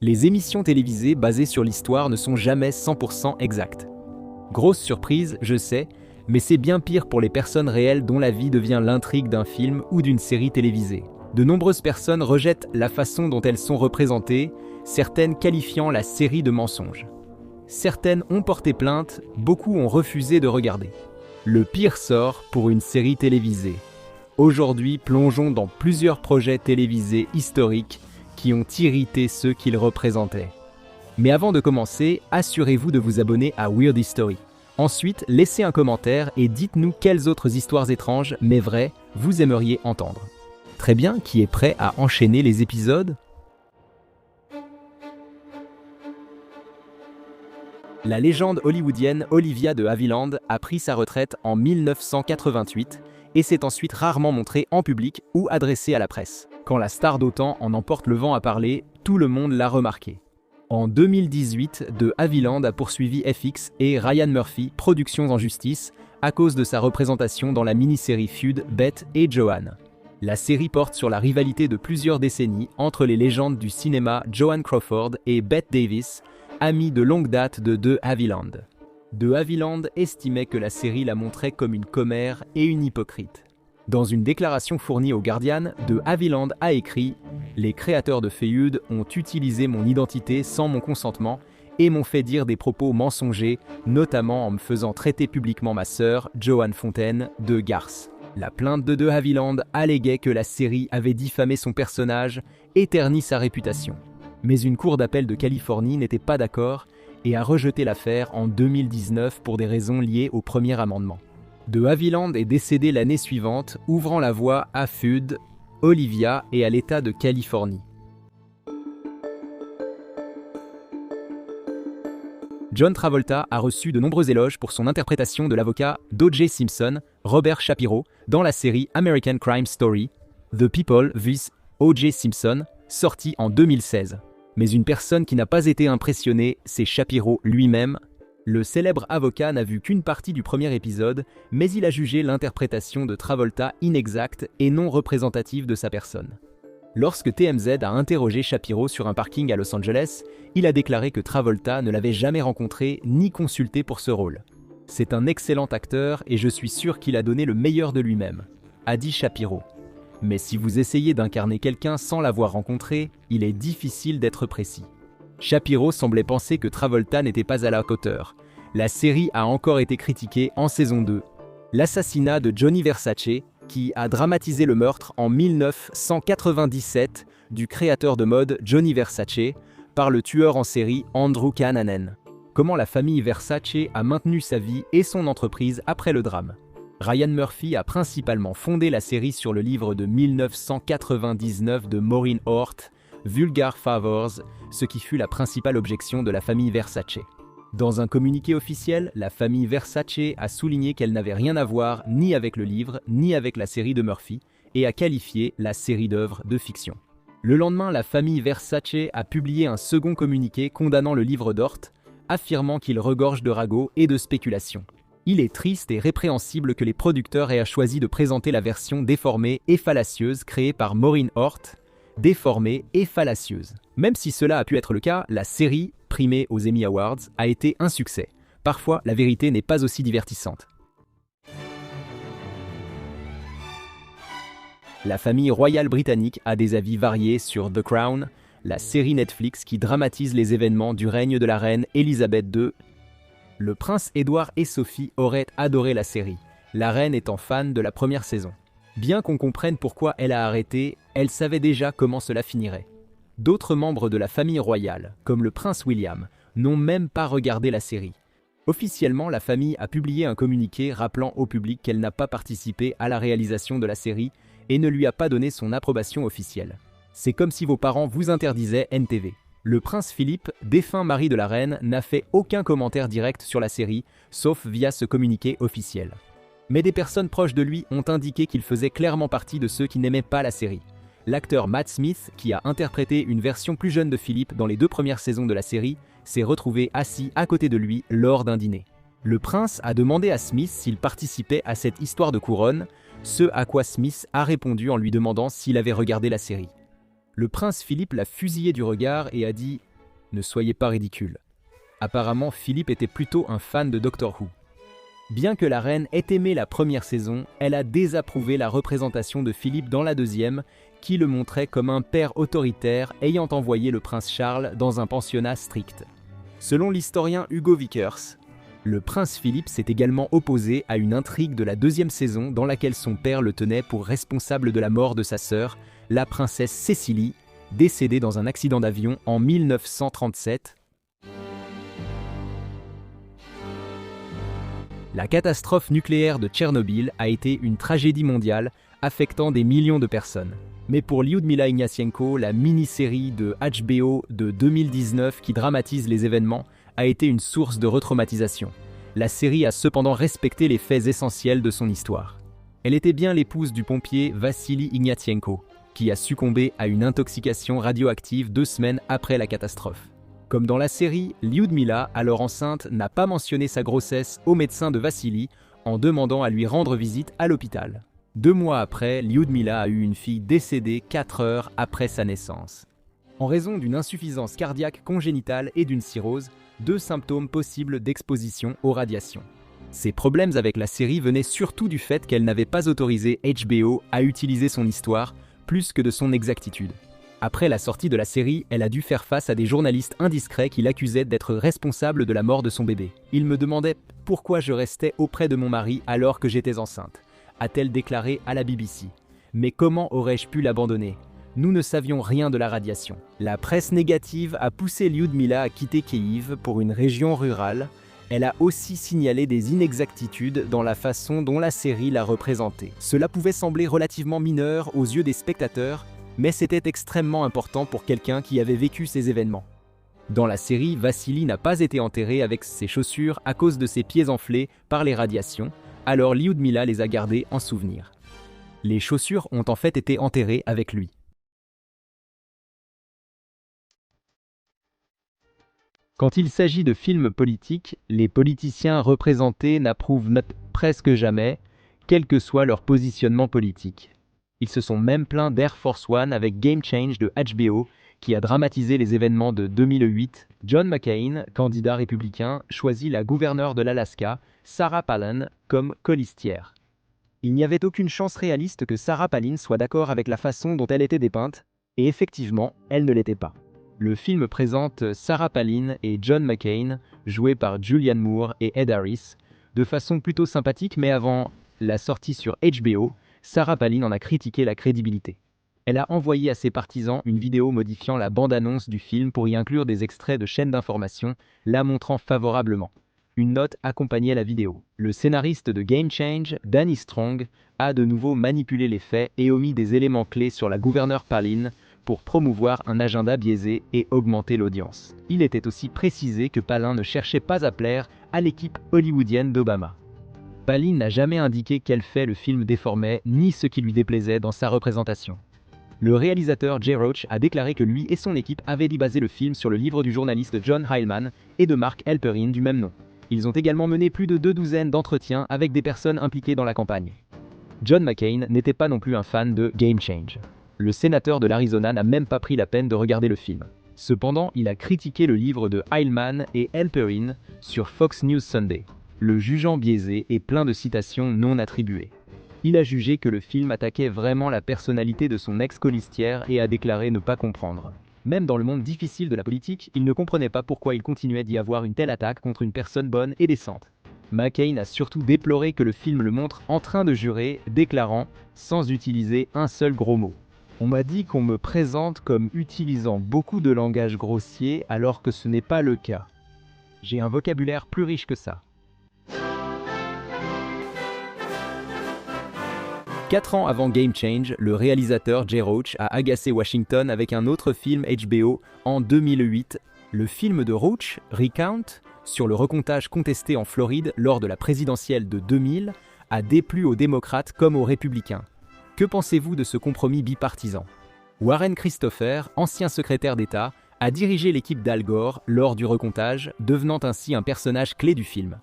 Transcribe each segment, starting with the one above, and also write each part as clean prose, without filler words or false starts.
Les émissions télévisées basées sur l'histoire ne sont jamais 100% exactes. Grosse surprise, je sais, mais c'est bien pire pour les personnes réelles dont la vie devient l'intrigue d'un film ou d'une série télévisée. De nombreuses personnes rejettent la façon dont elles sont représentées, certaines qualifiant la série de mensonge. Certaines ont porté plainte, beaucoup ont refusé de regarder. Le pire sort pour une série télévisée. Aujourd'hui, plongeons dans plusieurs projets télévisés historiques qui ont irrité ceux qu'ils représentaient. Mais avant de commencer, assurez-vous de vous abonner à Weird History. Ensuite, laissez un commentaire et dites-nous quelles autres histoires étranges, mais vraies, vous aimeriez entendre. Très bien, qui est prêt à enchaîner les épisodes ? La légende hollywoodienne Olivia de Havilland a pris sa retraite en 1988 et s'est ensuite rarement montrée en public ou adressée à la presse. Quand la star d'Autant en emporte le vent à parler, tout le monde l'a remarqué. En 2018, de Havilland a poursuivi FX et Ryan Murphy, Productions en justice, à cause de sa représentation dans la mini-série Feud, Bette et Joanne. La série porte sur la rivalité de plusieurs décennies entre les légendes du cinéma Joan Crawford et Bette Davis, amies de longue date de Havilland. De Havilland estimait que la série la montrait comme une commère et une hypocrite. Dans une déclaration fournie au Guardian, de Havilland a écrit « Les créateurs de Feud ont utilisé mon identité sans mon consentement et m'ont fait dire des propos mensongers, notamment en me faisant traiter publiquement ma sœur, Joanne Fontaine, de garce. » La plainte de Havilland alléguait que la série avait diffamé son personnage et terni sa réputation. Mais une cour d'appel de Californie n'était pas d'accord et a rejeté l'affaire en 2019 pour des raisons liées au premier amendement. De Havilland est décédé l'année suivante, ouvrant la voie à Feud, Olivia et à l'État de Californie. John Travolta a reçu de nombreux éloges pour son interprétation de l'avocat d'O.J. Simpson, Robert Shapiro, dans la série American Crime Story, The People vs. O.J. Simpson, sortie en 2016. Mais une personne qui n'a pas été impressionnée, c'est Shapiro lui-même. Le célèbre avocat n'a vu qu'une partie du premier épisode, mais il a jugé l'interprétation de Travolta inexacte et non représentative de sa personne. Lorsque TMZ a interrogé Shapiro sur un parking à Los Angeles, il a déclaré que Travolta ne l'avait jamais rencontré ni consulté pour ce rôle. « C'est un excellent acteur et je suis sûr qu'il a donné le meilleur de lui-même », a dit Shapiro. Mais si vous essayez d'incarner quelqu'un sans l'avoir rencontré, il est difficile d'être précis. Shapiro semblait penser que Travolta n'était pas à la hauteur. La série a encore été critiquée en saison 2. L'assassinat de Johnny Versace, qui a dramatisé le meurtre en 1997 du créateur de mode Johnny Versace par le tueur en série Andrew Cunanan. Comment la famille Versace a maintenu sa vie et son entreprise après le drame. Ryan Murphy a principalement fondé la série sur le livre de 1999 de Maureen Hort, Vulgar Favors, ce qui fut la principale objection de la famille Versace. Dans un communiqué officiel, la famille Versace a souligné qu'elle n'avait rien à voir ni avec le livre, ni avec la série de Murphy, et a qualifié la série d'œuvre de fiction. Le lendemain, la famille Versace a publié un second communiqué condamnant le livre d'Hort, affirmant qu'il regorge de ragots et de spéculations. Il est triste et répréhensible que les producteurs aient choisi de présenter la version déformée et fallacieuse créée par Maureen Hort, déformée et fallacieuse. Même si cela a pu être le cas, la série, primée aux Emmy Awards, a été un succès. Parfois, la vérité n'est pas aussi divertissante. La famille royale britannique a des avis variés sur The Crown, la série Netflix qui dramatise les événements du règne de la reine Elisabeth II. Le prince Édouard et Sophie auraient adoré la série, la reine étant fan de la première saison. Bien qu'on comprenne pourquoi elle a arrêté, elle savait déjà comment cela finirait. D'autres membres de la famille royale, comme le prince William, n'ont même pas regardé la série. Officiellement, la famille a publié un communiqué rappelant au public qu'elle n'a pas participé à la réalisation de la série et ne lui a pas donné son approbation officielle. C'est comme si vos parents vous interdisaient NTV. Le prince Philippe, défunt mari de la reine, n'a fait aucun commentaire direct sur la série, sauf via ce communiqué officiel. Mais des personnes proches de lui ont indiqué qu'il faisait clairement partie de ceux qui n'aimaient pas la série. L'acteur Matt Smith, qui a interprété une version plus jeune de Philippe dans les 2 premières saisons de la série, s'est retrouvé assis à côté de lui lors d'un dîner. Le prince a demandé à Smith s'il participait à cette histoire de couronne, ce à quoi Smith a répondu en lui demandant s'il avait regardé la série. Le prince Philippe l'a fusillé du regard et a dit Ne soyez pas ridicule. Apparemment, Philippe était plutôt un fan de Doctor Who. Bien que la reine ait aimé la première saison, elle a désapprouvé la représentation de Philippe dans la deuxième, qui le montrait comme un père autoritaire ayant envoyé le prince Charles dans un pensionnat strict. Selon l'historien Hugo Vickers, le prince Philippe s'est également opposé à une intrigue de la deuxième saison dans laquelle son père le tenait pour responsable de la mort de sa sœur, la princesse Cécilie, décédée dans un accident d'avion en 1937. La catastrophe nucléaire de Tchernobyl a été une tragédie mondiale affectant des millions de personnes. Mais pour Lyudmila Ignatienko, la mini-série de HBO de 2019 qui dramatise les événements a été une source de retraumatisation. La série a cependant respecté les faits essentiels de son histoire. Elle était bien l'épouse du pompier Vassili Ignatienko, qui a succombé à une intoxication radioactive 2 semaines après la catastrophe. Comme dans la série, Lyudmila, alors enceinte, n'a pas mentionné sa grossesse au médecin de Vassili en demandant à lui rendre visite à l'hôpital. 2 mois après, Lyudmila a eu une fille décédée 4 heures après sa naissance. En raison d'une insuffisance cardiaque congénitale et d'une cirrhose, 2 symptômes possibles d'exposition aux radiations. Ces problèmes avec la série venaient surtout du fait qu'elle n'avait pas autorisé HBO à utiliser son histoire plus que de son exactitude. Après la sortie de la série, elle a dû faire face à des journalistes indiscrets qui l'accusaient d'être responsable de la mort de son bébé. Il me demandait pourquoi je restais auprès de mon mari alors que j'étais enceinte, a-t-elle déclaré à la BBC. Mais comment aurais-je pu l'abandonner ? Nous ne savions rien de la radiation. La presse négative a poussé Lyudmila à quitter Kyiv pour une région rurale. Elle a aussi signalé des inexactitudes dans la façon dont la série l'a représentée. Cela pouvait sembler relativement mineur aux yeux des spectateurs, mais c'était extrêmement important pour quelqu'un qui avait vécu ces événements. Dans la série, Vassili n'a pas été enterré avec ses chaussures à cause de ses pieds enflés par les radiations, alors Lyudmila les a gardées en souvenir. Les chaussures ont en fait été enterrées avec lui. Quand il s'agit de films politiques, les politiciens représentés n'approuvent presque jamais, quel que soit leur positionnement politique. Ils se sont même plaints d'Air Force One avec Game Change de HBO, qui a dramatisé les événements de 2008. John McCain, candidat républicain, choisit la gouverneure de l'Alaska, Sarah Palin, comme colistière. Il n'y avait aucune chance réaliste que Sarah Palin soit d'accord avec la façon dont elle était dépeinte, et effectivement, elle ne l'était pas. Le film présente Sarah Palin et John McCain, joués par Julianne Moore et Ed Harris, de façon plutôt sympathique, mais avant la sortie sur HBO, Sarah Palin en a critiqué la crédibilité. Elle a envoyé à ses partisans une vidéo modifiant la bande-annonce du film pour y inclure des extraits de chaînes d'information, la montrant favorablement. Une note accompagnait la vidéo. Le scénariste de Game Change, Danny Strong, a de nouveau manipulé les faits et omis des éléments clés sur la gouverneure Palin pour promouvoir un agenda biaisé et augmenter l'audience. Il était aussi précisé que Palin ne cherchait pas à plaire à l'équipe hollywoodienne d'Obama. Palin n'a jamais indiqué quel fait le film déformait ni ce qui lui déplaisait dans sa représentation. Le réalisateur Jay Roach a déclaré que lui et son équipe avaient basé le film sur le livre du journaliste John Heilman et de Mark Halperin du même nom. Ils ont également mené plus de 2 douzaines d'entretiens avec des personnes impliquées dans la campagne. John McCain n'était pas non plus un fan de Game Change. Le sénateur de l'Arizona n'a même pas pris la peine de regarder le film. Cependant, il a critiqué le livre de Heilman et Halperin sur Fox News Sunday, le jugeant biaisé et plein de citations non attribuées. Il a jugé que le film attaquait vraiment la personnalité de son ex-colistière et a déclaré ne pas comprendre. Même dans le monde difficile de la politique, il ne comprenait pas pourquoi il continuait d'y avoir une telle attaque contre une personne bonne et décente. McCain a surtout déploré que le film le montre en train de jurer, déclarant, sans utiliser un seul gros mot: on m'a dit qu'on me présente comme utilisant beaucoup de langage grossier alors que ce n'est pas le cas. J'ai un vocabulaire plus riche que ça. 4 ans avant Game Change, le réalisateur Jay Roach a agacé Washington avec un autre film HBO en 2008. Le film de Roach, Recount, sur le recomptage contesté en Floride lors de la présidentielle de 2000, a déplu aux démocrates comme aux républicains. Que pensez-vous de ce compromis bipartisan ? Warren Christopher, ancien secrétaire d'État, a dirigé l'équipe d'Al Gore lors du recomptage, devenant ainsi un personnage clé du film.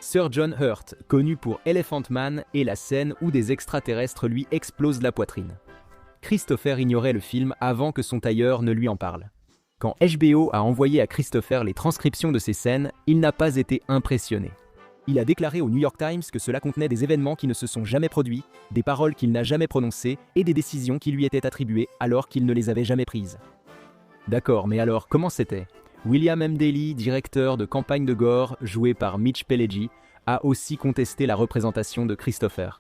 Sir John Hurt, connu pour Elephant Man et la scène où des extraterrestres lui explosent la poitrine. Christopher ignorait le film avant que son tailleur ne lui en parle. Quand HBO a envoyé à Christopher les transcriptions de ces scènes, il n'a pas été impressionné. Il a déclaré au New York Times que cela contenait des événements qui ne se sont jamais produits, des paroles qu'il n'a jamais prononcées et des décisions qui lui étaient attribuées alors qu'il ne les avait jamais prises. D'accord, mais alors comment c'était ? William M. Daly, directeur de campagne de Gore, joué par Mitch Pileggi, a aussi contesté la représentation de Christopher.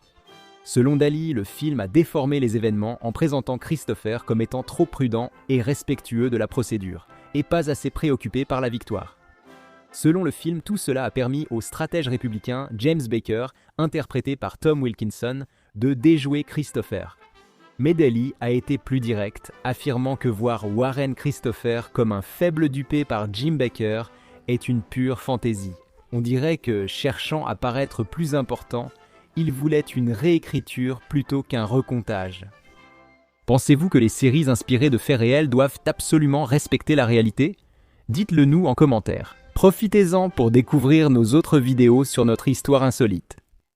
Selon Daly, le film a déformé les événements en présentant Christopher comme étant trop prudent et respectueux de la procédure, et pas assez préoccupé par la victoire. Selon le film, tout cela a permis au stratège républicain James Baker, interprété par Tom Wilkinson, de déjouer Christopher. Mais Daly a été plus direct, affirmant que voir Warren Christopher comme un faible dupé par Jim Baker est une pure fantaisie. On dirait que, cherchant à paraître plus important, il voulait une réécriture plutôt qu'un recomptage. Pensez-vous que les séries inspirées de faits réels doivent absolument respecter la réalité ? Dites-le nous en commentaire. Profitez-en pour découvrir nos autres vidéos sur notre histoire insolite.